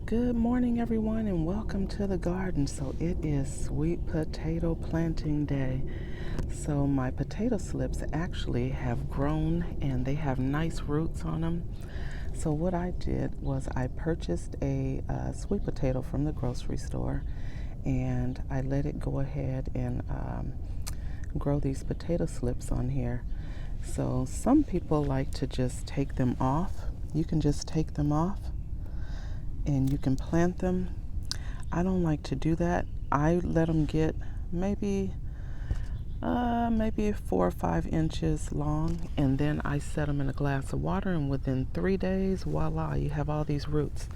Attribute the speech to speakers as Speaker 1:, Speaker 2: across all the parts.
Speaker 1: Good morning, everyone, and welcome to the garden. So it is sweet potato planting day. So my potato slips actually have grown and they have nice roots on them. So what I did was I purchased a sweet potato from the grocery store, and I let it go ahead and grow these potato slips on here. So some people like to just take them off. You can just take them off and you can plant them. I don't like to do that. I let them get maybe 4 or 5 inches long, and then I set them in a glass of water, and within 3 days, voila, you have all these roots.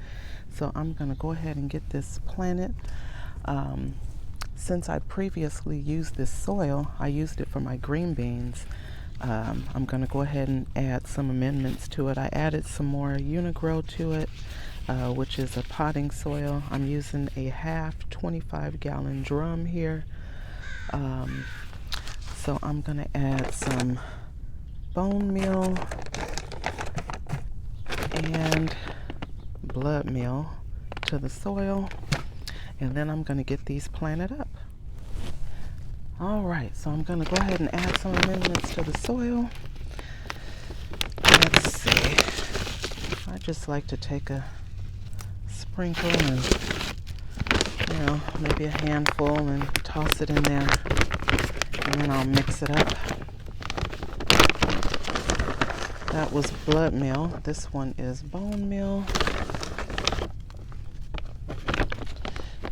Speaker 1: So I'm going to go ahead and get this planted. Since I previously used this soil, I used it for my green beans. I'm going to go ahead and add some amendments to it. I added some more Unigrow to it, which is a potting soil. I'm using a half 25-gallon drum here. So I'm going to add some bone meal and blood meal to the soil, and then I'm going to get these planted up. All right, so I'm going to go ahead and add some amendments to the soil. Let's see. I just like to take a sprinkle and, maybe a handful and toss it in there, and then I'll mix it up. That was blood meal. This one is bone meal.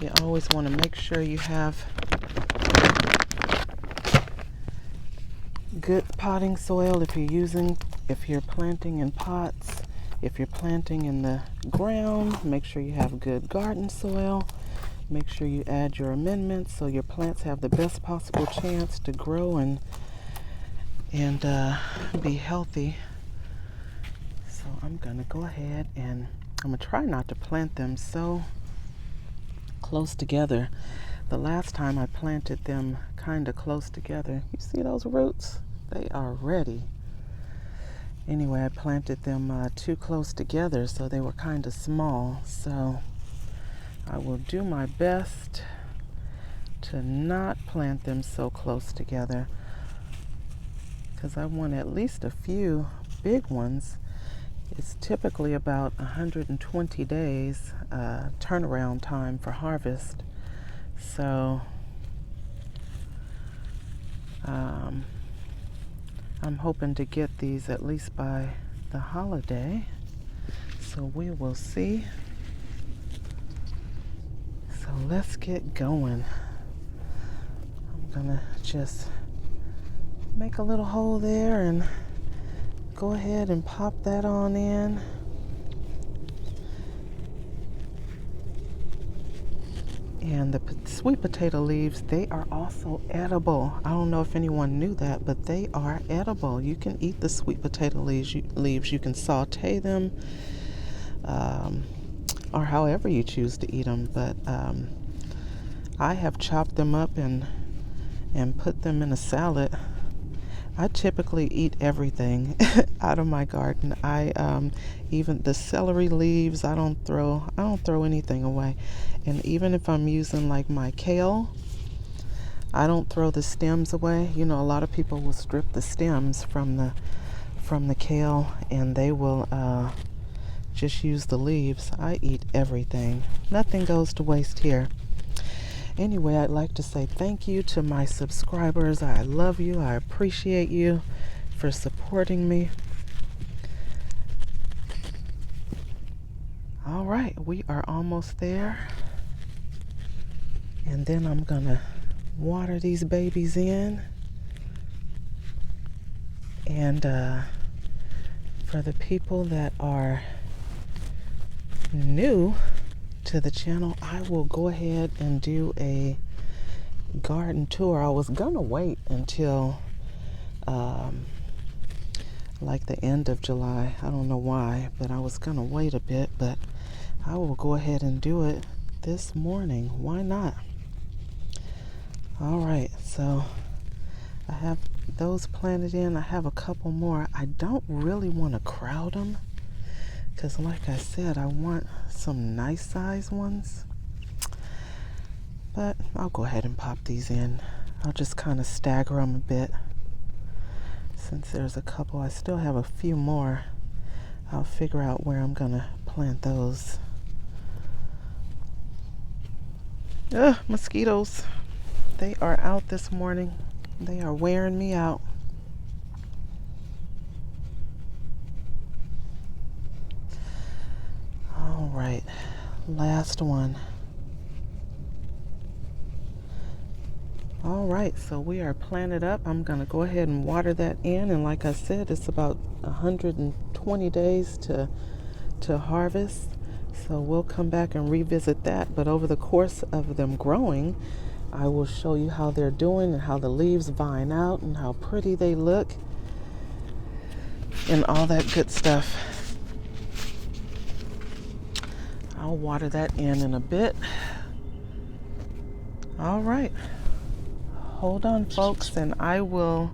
Speaker 1: You always want to make sure you have good potting soil if you're planting in pots. If you're planting in the ground, make sure you have good garden soil. Make sure you add your amendments so your plants have the best possible chance to grow and be healthy. So I'm going to go ahead and I'm going to try not to plant them so close together. The last time I planted them kind of close together, you see those roots? They are ready. Anyway, I planted them too close together, so they were kind of small. So I will do my best to not plant them so close together, because I want at least a few big ones. It's typically about 120 days turnaround time for harvest. So I'm hoping to get these at least by the holiday. So we will see. So let's get going. I'm gonna just make a little hole there and go ahead and pop that on in. And the sweet potato leaves, they are also edible. I don't know if anyone knew that, but they are edible. You can eat the sweet potato leaves. You can saute them, or however you choose to eat them. But I have chopped them up and put them in a salad. I typically eat everything out of my garden. Even the celery leaves, I don't throw anything away. And even if I'm using like my kale, I don't throw the stems away. A lot of people will strip the stems from the kale, and they will just use the leaves. I eat everything. Nothing goes to waste here. Anyway, I'd like to say thank you to my subscribers. I love you. I appreciate you for supporting me. All right, we are almost there. And then I'm going to water these babies in. And for the people that are new to the channel, I will go ahead and do a garden tour. I was gonna wait until like the end of July. I don't know why, but I was gonna wait a bit, but I will go ahead and do it this morning. Why not? All right, so I have those planted in. I have a couple more. I don't really want to crowd them because like I said, I want some nice size ones. But I'll go ahead and pop these in. I'll just kind of stagger them a bit. Since there's a couple, I still have a few more. I'll figure out where I'm gonna plant those. Ugh, mosquitoes. They are out this morning. They are wearing me out. All right, last one. All right, so we are planted up. I'm gonna go ahead and water that in, and like I said, it's about 120 days to harvest. So we'll come back and revisit that. But over the course of them growing, I will show you how they're doing and how the leaves vine out and how pretty they look and all that good stuff. I'll water that in a bit. All right. Hold on, folks, and I will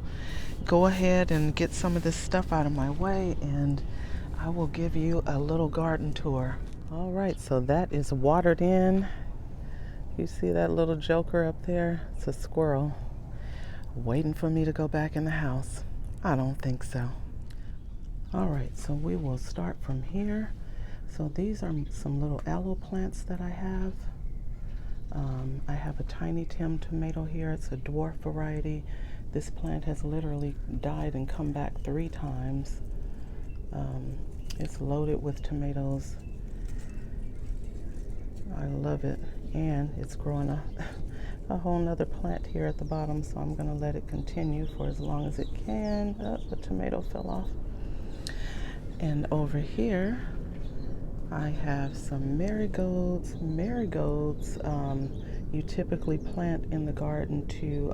Speaker 1: go ahead and get some of this stuff out of my way, and I will give you a little garden tour. All right, so that is watered in. You see that little joker up there? It's a squirrel waiting for me to go back in the house. I don't think so. All right, so we will start from here. So these are some little aloe plants that I have. I have a tiny Tim tomato here. It's a dwarf variety. This plant has literally died and come back 3 times. It's loaded with tomatoes. I love it. And it's growing a whole nother plant here at the bottom, so I'm gonna let it continue for as long as it can. Oh, the tomato fell off. And over here, I have some marigolds. Marigolds, you typically plant in the garden to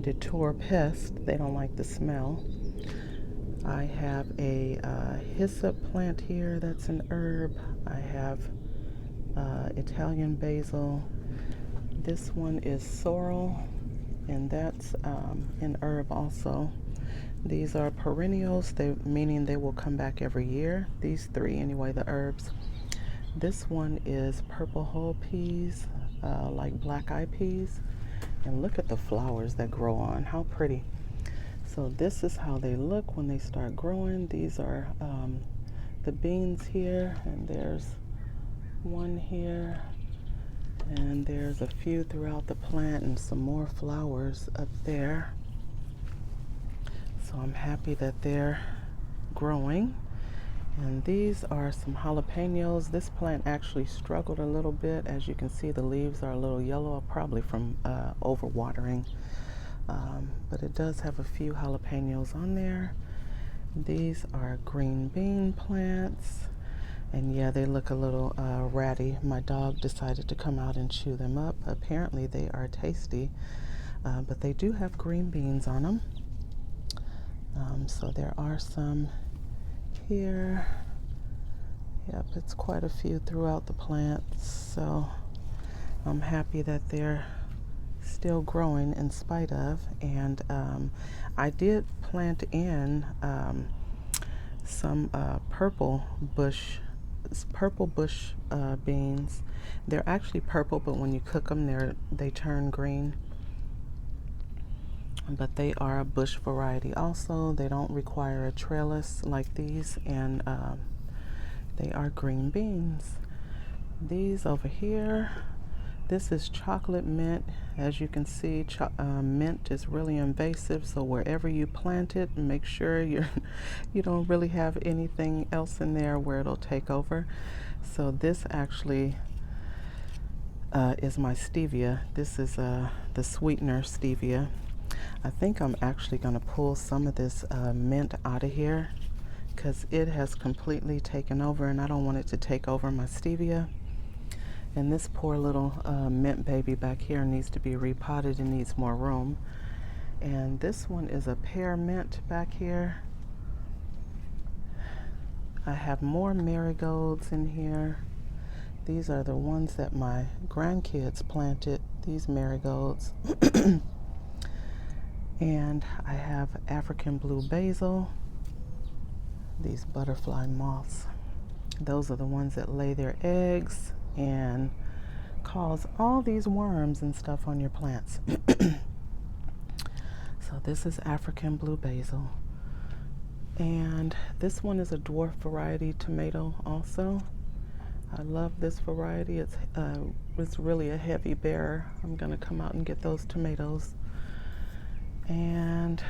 Speaker 1: deter pests. They don't like the smell. I have a hyssop plant here that's an herb. I have Italian basil. This one is sorrel, and that's an herb also. These are perennials, meaning they will come back every year. These 3 anyway, the herbs. This one is purple whole peas, like black eyed peas. And look at the flowers that grow on, how pretty. So this is how they look when they start growing. These are the beans here, and there's one here, and there's a few throughout the plant and some more flowers up there. So I'm happy that they're growing. And these are some jalapenos. This plant actually struggled a little bit. As you can see, the leaves are a little yellow, probably from overwatering. But it does have a few jalapenos on there. These are green bean plants. And yeah, they look a little ratty. My dog decided to come out and chew them up. Apparently they are tasty, but they do have green beans on them. So there are some here. Yep, it's quite a few throughout the plants. So I'm happy that they're still growing in spite of. And I did plant in some purple bush beans. They're actually purple, but when you cook them, they turn green. But they are a bush variety also. They don't require a trellis like these, and they are green beans. These over here, this is chocolate mint. As you can see, mint is really invasive, so wherever you plant it, make sure you don't really have anything else in there where it'll take over. So this actually is my stevia. This is the sweetener stevia. I think I'm actually going to pull some of this mint out of here because it has completely taken over, and I don't want it to take over my stevia. And this poor little mint baby back here needs to be repotted and needs more room. And this one is a pear mint back here. I have more marigolds in here. These are the ones that my grandkids planted, these marigolds. And I have African blue basil. these butterfly moths. Those are the ones that lay their eggs and cause all these worms and stuff on your plants. So this is African blue basil. And this one is a dwarf variety tomato also. I love this variety. It's really a heavy bearer. I'm gonna come out and get those tomatoes. And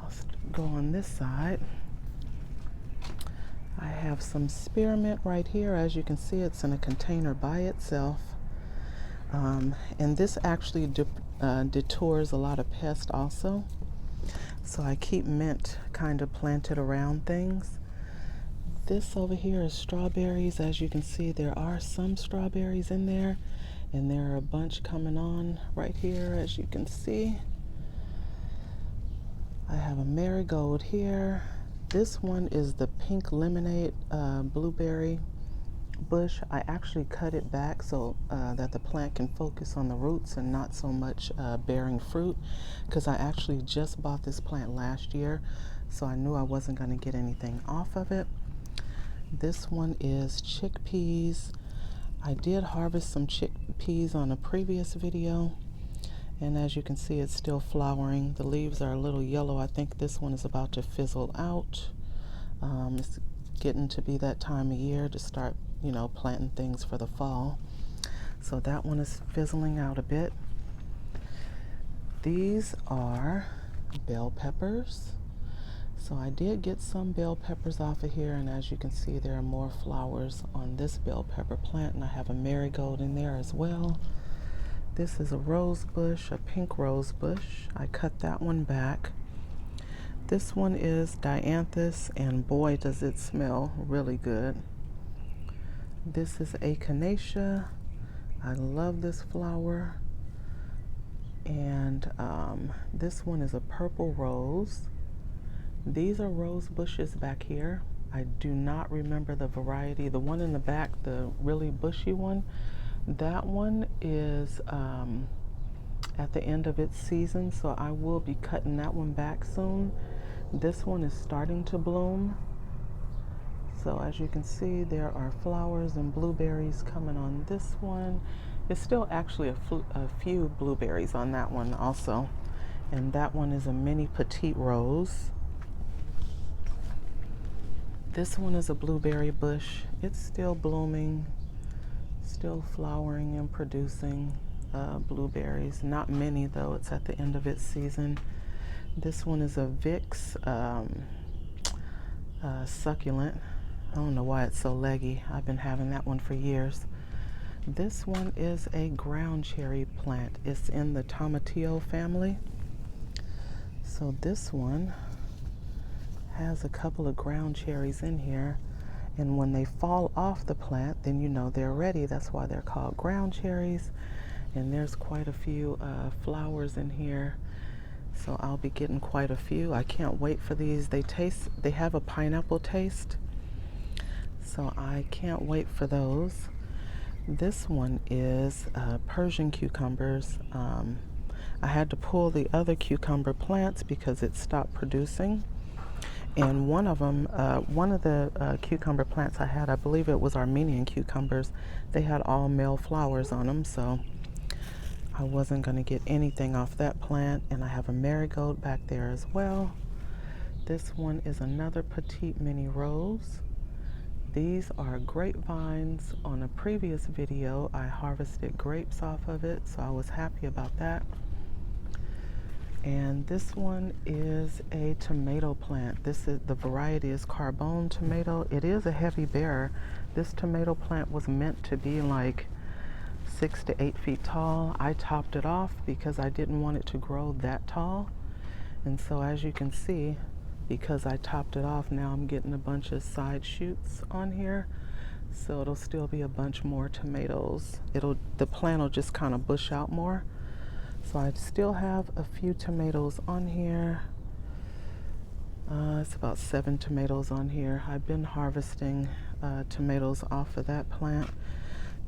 Speaker 1: I'll go on this side. I have some spearmint right here. As you can see, it's in a container by itself. And this actually detours a lot of pests also. So I keep mint kind of planted around things. This over here is strawberries. As you can see, there are some strawberries in there, and there are a bunch coming on right here, as you can see. I have a marigold here. This one is the pink lemonade blueberry bush. I actually cut it back so that the plant can focus on the roots and not so much bearing fruit, because I actually just bought this plant last year, so I knew I wasn't going to get anything off of it. This one is chickpeas. I did harvest some chickpeas on a previous video, and as you can see, it's still flowering. The leaves are a little yellow. I think this one is about to fizzle out. It's getting to be that time of year to start, planting things for the fall. So that one is fizzling out a bit. These are bell peppers. So I did get some bell peppers off of here, and as you can see, there are more flowers on this bell pepper plant, and I have a marigold in there as well. This is a rose bush, a pink rose bush. I cut that one back. This one is dianthus, and boy does it smell really good. This is echinacea. I love this flower. And this one is a purple rose. These are rose bushes back here. I do not remember the variety. The one in the back, the really bushy one, that one is at the end of its season, so I will be cutting that one back soon. This one is starting to bloom. So as you can see, there are flowers and blueberries coming on this one. There's still actually a few blueberries on that one also. And that one is a mini petite rose. This one is a blueberry bush. It's still blooming, still flowering and producing blueberries. Not many though, it's at the end of its season. This one is a Vicks succulent. I don't know why it's so leggy. I've been having that one for years. This one is a ground cherry plant. It's in the tomatillo family. So this one has a couple of ground cherries in here, and when they fall off the plant, then you know they're ready. That's why they're called ground cherries. And there's quite a few flowers in here, so I'll be getting quite a few. I can't wait for these. They have a pineapple taste, so I can't wait for those. This one is Persian cucumbers. I had to pull the other cucumber plants because it stopped producing. And one of them, one of the cucumber plants I had, I believe it was Armenian cucumbers, they had all male flowers on them, so I wasn't going to get anything off that plant. And I have a marigold back there as well. This one is another petite mini rose. These are grapevines. On a previous video, I harvested grapes off of it, so I was happy about that. And this one is a tomato plant. The variety is Carbone tomato. It is a heavy bearer. This tomato plant was meant to be like 6 to 8 feet tall. I topped it off because I didn't want it to grow that tall. And so as you can see, because I topped it off, now I'm getting a bunch of side shoots on here. So it'll still be a bunch more tomatoes. The plant will just kind of bush out more. So I still have a few tomatoes on here. It's about 7 tomatoes on here. I've been harvesting tomatoes off of that plant.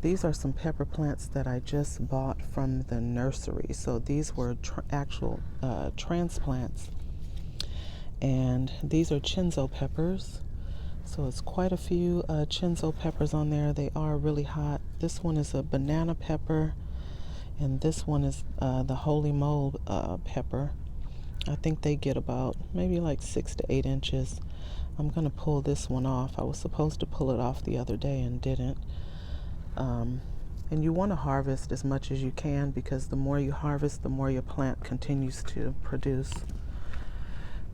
Speaker 1: These are some pepper plants that I just bought from the nursery. So these were actual transplants. And these are chinzo peppers. So it's quite a few chinzo peppers on there. They are really hot. This one is a banana pepper, and this one is the holy mole pepper. I think they get about maybe like 6 to 8 inches. I'm gonna pull this one off. I was supposed to pull it off the other day and didn't. And you want to harvest as much as you can, because the more you harvest, the more your plant continues to produce.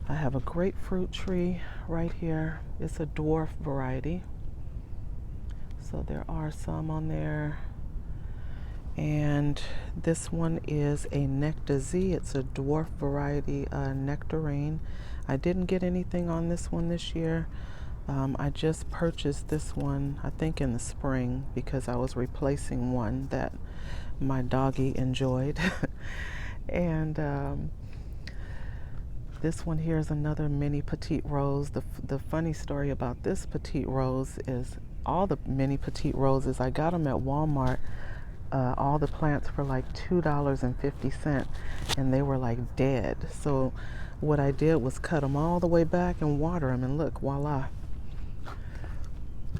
Speaker 1: I have a grapefruit tree right here. It's a dwarf variety. So there are some on there. And this one is a Nectar Z. It's a dwarf variety nectarine. I didn't get anything on this one this year. I just purchased this one, I think in the spring, because I was replacing one that my doggy enjoyed. And this one here is another mini petite rose. The funny story about this petite rose is all the mini petite roses, I got them at Walmart, all the plants for like $2.50, and they were like dead. So what I did was cut them all the way back and water them, and look, voila.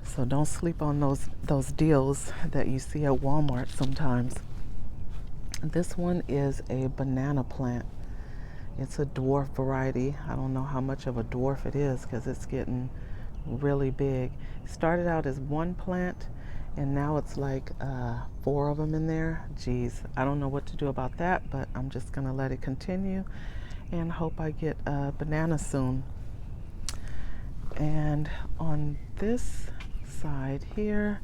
Speaker 1: So don't sleep on those deals that you see at Walmart sometimes. This one is a banana plant. It's a dwarf variety. I don't know how much of a dwarf it is because it's getting really big. Started out as one plant, and now it's like 4 of them in there. Geez, I don't know what to do about that, but I'm just gonna let it continue and hope I get a banana soon. And on this side here,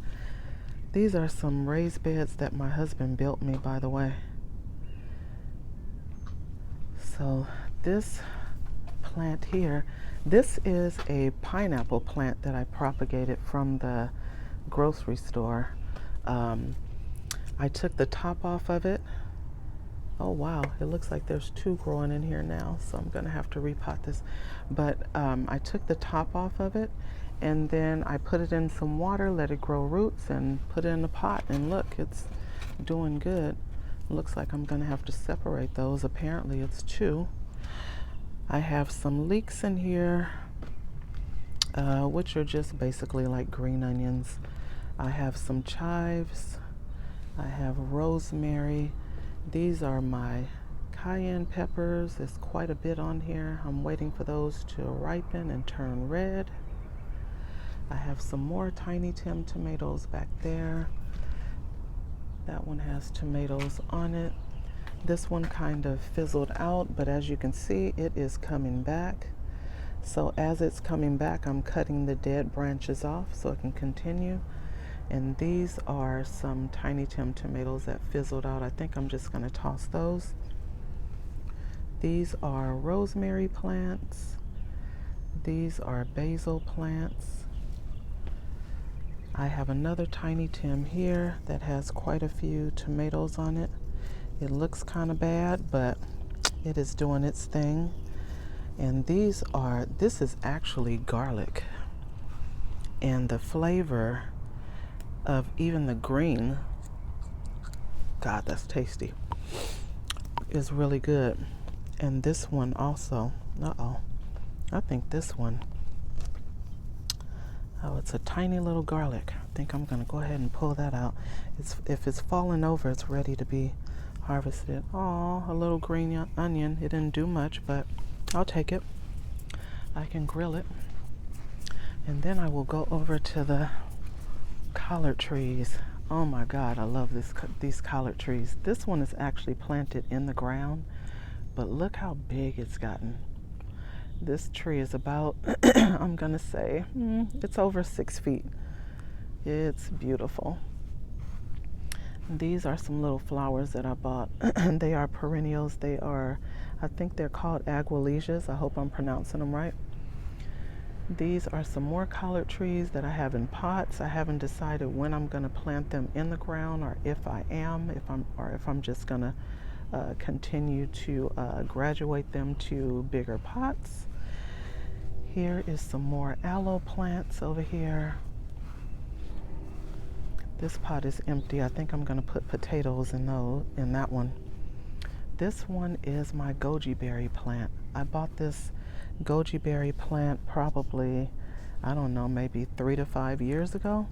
Speaker 1: these are some raised beds that my husband built me, by the way. So this plant here, this is a pineapple plant that I propagated from the grocery store. I took the top off of it. Oh wow, it looks like there's 2 growing in here now, so I'm gonna have to repot this. But I took the top off of it, and then I put it in some water, let it grow roots, and put it in a pot, and look, it's doing good. Looks like I'm gonna have to separate those. Apparently it's 2. I have some leeks in here, which are just basically like green onions. I have some chives. I have rosemary. These are my cayenne peppers. There's quite a bit on here. I'm waiting for those to ripen and turn red. I have some more Tiny Tim tomatoes back there. That one has tomatoes on it. This one kind of fizzled out, but as you can see, it is coming back. So as it's coming back, I'm cutting the dead branches off so it can continue. And these are some Tiny Tim tomatoes that fizzled out. I think I'm just gonna toss those. These are rosemary plants. These are basil plants. I have another Tiny Tim here that has quite a few tomatoes on it. It looks kind of bad, but it is doing its thing. And this is actually garlic. And the flavor of even the green, God, that's tasty, is really good. And this one also, I think this one, oh, it's a tiny little garlic. I think I'm gonna go ahead and pull that out. If it's fallen over, it's ready to be harvested. Oh, a little green onion. It didn't do much, but I'll take it. I can grill it. And then I will go over to the collard trees. Oh my God, I love these collard trees. This one is actually planted in the ground, but look how big it's gotten. This tree is about, I'm gonna say, it's over 6 feet. It's beautiful. These are some little flowers that I bought. They are perennials. They are, I think they're called aguilesias. I hope I'm pronouncing them right. These are some more collard trees that I have in pots. I haven't decided when I'm going to plant them in the ground, or if I'm just going to continue to graduate them to bigger pots. Here is some more aloe plants over here. This pot is empty. I think I'm going to put potatoes in that one. This one is my goji berry plant. I bought this goji berry plant probably I don't know, maybe 3 to 5 years ago.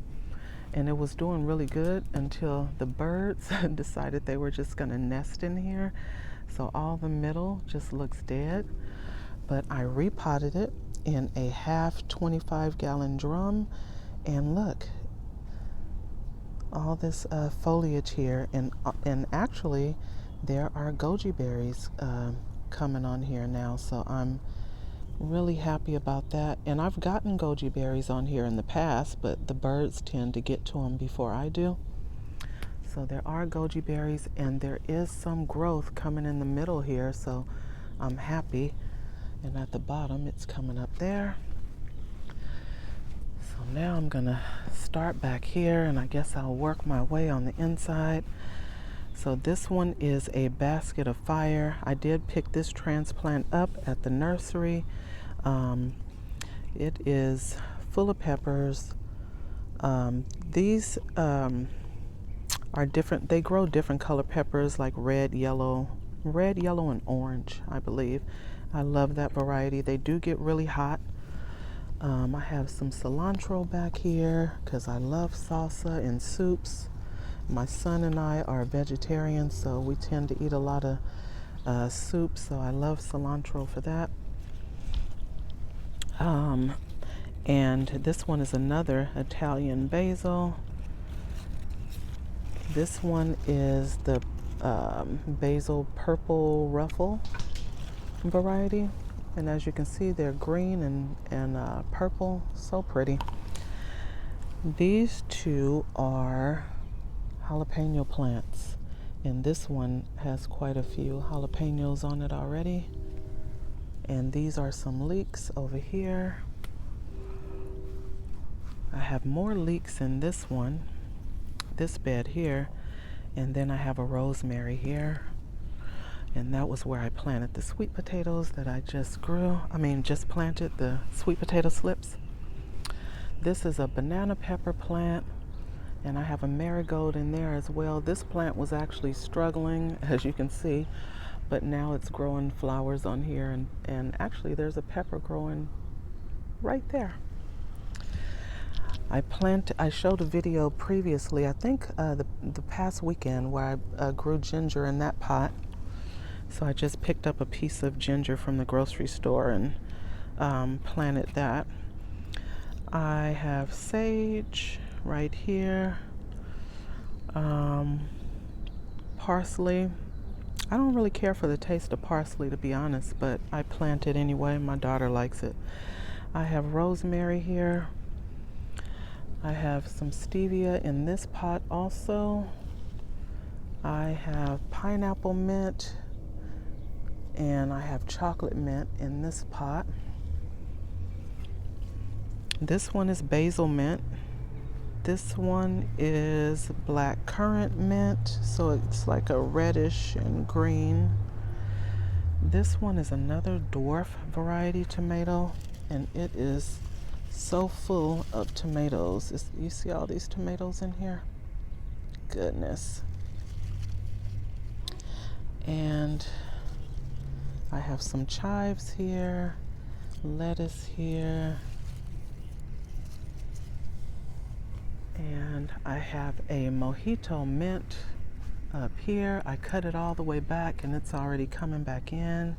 Speaker 1: And it was doing really good until the birds decided they were just going to nest in here. So all the middle just looks dead. But I repotted it in a half 25-gallon drum. And look, all this foliage here. And actually, there are goji berries coming on here now. So I'm really happy about that. And I've gotten goji berries on here in the past, but the birds tend to get to them before I do. So there are goji berries, and there is some growth coming in the middle here, so I'm happy. And at the bottom, it's coming up there. So now I'm gonna start back here, and I guess I'll work my way on the inside. So this one is a basket of fire. I did pick this transplant up at the nursery. It is full of peppers. These are different. They grow different color peppers, like red, yellow, and orange, I believe. I love that variety. They do get really hot. I have some cilantro back here because I love salsa in soups. My son and I are vegetarians, so we tend to eat a lot of soup, so I love cilantro for that. And this one is another Italian basil. This one is the basil purple ruffle variety. And as you can see, they're green and purple, so pretty. These two are jalapeno plants, and this one has quite a few jalapenos on it already. And these are some leeks over here. I have more leeks in this one, this bed here, and then I have a rosemary here. And that was where I planted the sweet potatoes that I just planted the sweet potato slips. This is a banana pepper plant, and I have a marigold in there as well. This plant was actually struggling, as you can see, but now it's growing flowers on here, and actually there's a pepper growing right there. I showed a video previously, I think the past weekend, where I grew ginger in that pot. So I just picked up a piece of ginger from the grocery store and planted that. I have sage right here, parsley. I don't really care for the taste of parsley, to be honest, but I plant it anyway. My daughter likes it. I have rosemary here. I have some stevia in this pot also. I have pineapple mint, and I have chocolate mint in this pot. This one is basil mint. This one is black currant mint, so it's like a reddish and green. This one is another dwarf variety tomato, and it is so full of tomatoes. You see all these tomatoes in here? Goodness. And I have some chives here, lettuce here, and I have a mojito mint up here. I cut it all the way back and it's already coming back in.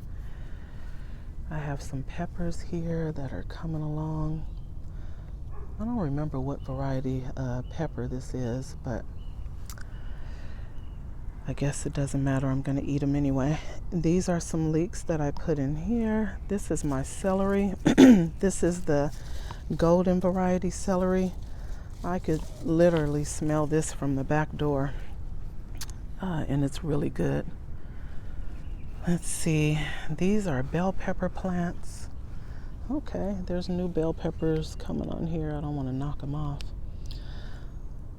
Speaker 1: I have some peppers here that are coming along. I don't remember what variety pepper this is, but I guess it doesn't matter. I'm going to eat them anyway. These are some leeks that I put in here. This is my celery. This is the golden variety celery. I could literally smell this from the back door, and it's really good. Let's see. These are bell pepper plants. Okay, there's new bell peppers coming on here. I don't want to knock them off.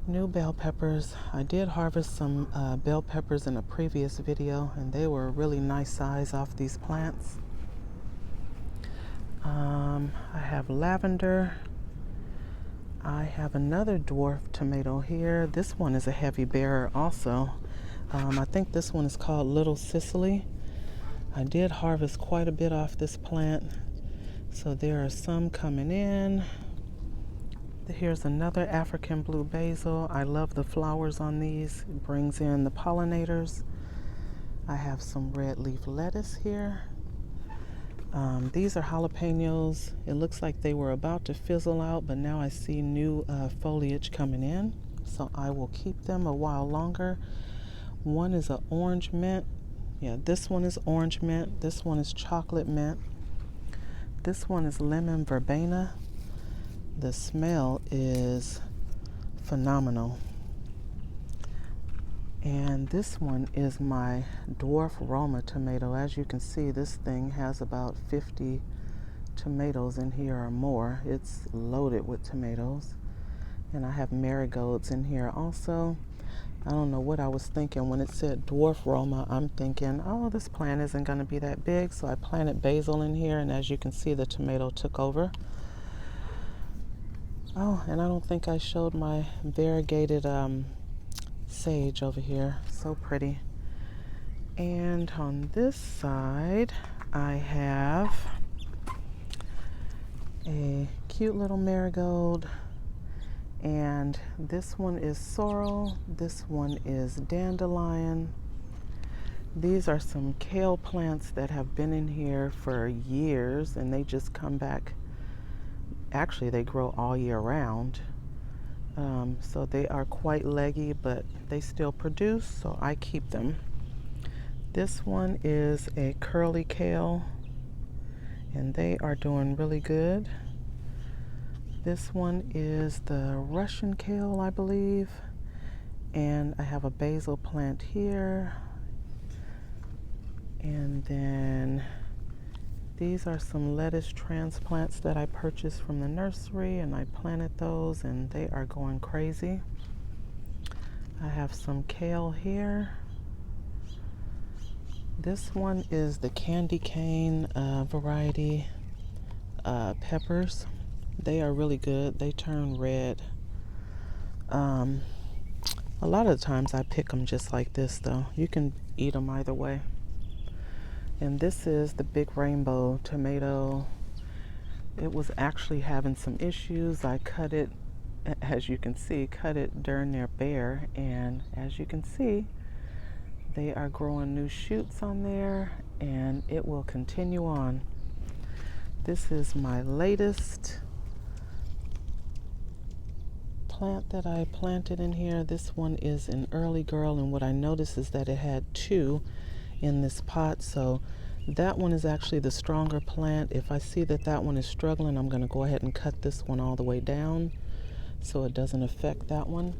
Speaker 1: New bell peppers. I did harvest some bell peppers in a previous video, and they were a really nice size off these plants. I have lavender. I have another dwarf tomato here. This one is a heavy bearer also. I think this one is called Little Sicily. I did harvest quite a bit off this plant, so there are some coming in. Here's another African blue basil. I love the flowers on these. It brings in the pollinators. I have some red leaf lettuce here. These are jalapenos. It looks like they were about to fizzle out, but now I see new foliage coming in. So I will keep them a while longer. One is an orange mint. Yeah, this one is orange mint. This one is chocolate mint. This one is lemon verbena. The smell is phenomenal. And this one is my dwarf Roma tomato. As you can see, this thing has about 50 tomatoes in here or more. It's loaded with tomatoes. And I have marigolds in here also. I don't know what I was thinking when it said dwarf Roma. I'm thinking, oh, this plant isn't going to be that big. So I planted basil in here, and as you can see, the tomato took over. Oh, and I don't think I showed my variegated sage over here. So pretty. And on this side, I have a cute little marigold. And this one is sorrel. This one is dandelion. These are some kale plants that have been in here for years, and they just come back. Actually, they grow all year round. So they are quite leggy, but they still produce, so I keep them. This one is a curly kale, and they are doing really good. This one is the Russian kale, I believe. And I have a basil plant here. And then these are some lettuce transplants that I purchased from the nursery, and I planted those, and they are going crazy. I have some kale here. This one is the candy cane variety peppers. They are really good. They turn red. A lot of the times I pick them just like this, though. You can eat them either way. And this is the big rainbow tomato. It was actually having some issues. I cut it, as you can see, cut it during their bear. And as you can see, they are growing new shoots on there, and it will continue on. This is my latest plant that I planted in here. This one is an early girl, and what I noticed is that it had two in this pot, so that one is actually the stronger plant. If I see that that one is struggling, I'm going to go ahead and cut this one all the way down so it doesn't affect that one.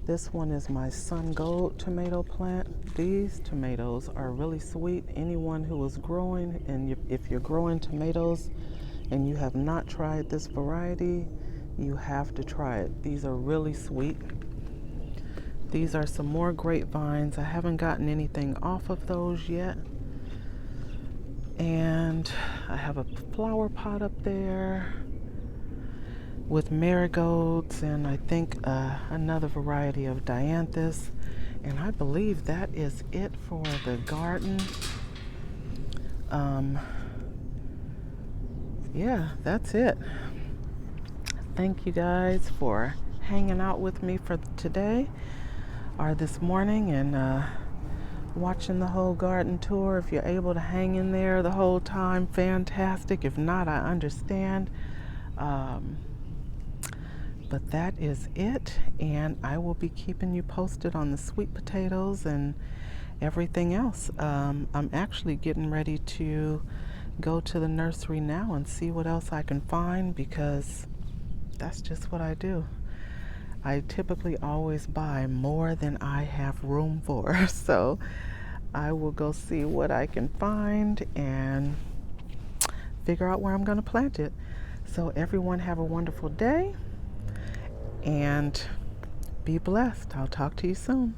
Speaker 1: This one is my sun gold tomato plant. These tomatoes are really sweet. Anyone who is growing, and if you're growing tomatoes and you have not tried this variety, you have to try it. These are really sweet. These are some more grapevines. I haven't gotten anything off of those yet. And I have a flower pot up there with marigolds, and I think another variety of dianthus. And I believe that is it for the garden. Yeah, that's it. Thank you guys for hanging out with me for today or this morning, and watching the whole garden tour. If you're able to hang in there the whole time, fantastic. If not, I understand. But that is it, and I will be keeping you posted on the sweet potatoes and everything else. I'm actually getting ready to go to the nursery now and see what else I can find, because that's just what I do. I typically always buy more than I have room for, so I will go see what I can find and figure out where I'm going to plant it. So everyone have a wonderful day and be blessed. I'll talk to you soon.